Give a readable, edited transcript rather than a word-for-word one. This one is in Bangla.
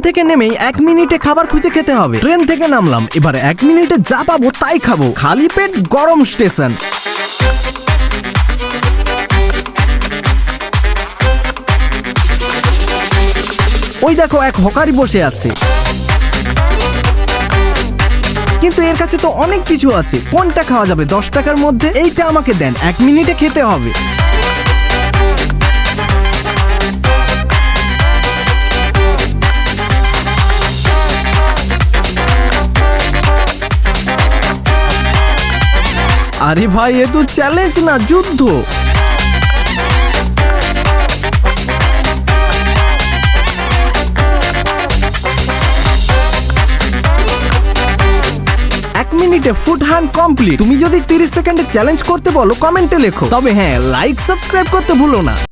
থেকে নেমেই 1 মিনিটে খাবার খুঁজে খেতে হবে। ট্রেন থেকে নামলাম, এবারে 1 মিনিটে যা পাবো তাই খাবো। খালি পেট গরম স্টেশন। ওই দেখো এক হকারি বসে আছে, কিন্তু এর কাছে তো অনেক কিছু আছে। কোনটা খাওয়া যাবে 10 টাকার মধ্যে? এইটা আমাকে দেন, 1 মিনিটে খেতে হবে। আরে ভাই, এ তো চ্যালেঞ্জ না, যুদ্ধ। মিনিটে ফুড হ্যান্ড কমপ্লিট। তুমি যদি 30 সেকেন্ডে চ্যালেঞ্জ করতে বলো কমেন্টে লেখো, তবে হ্যাঁ, লাইক সাবস্ক্রাইব করতে ভুলো না।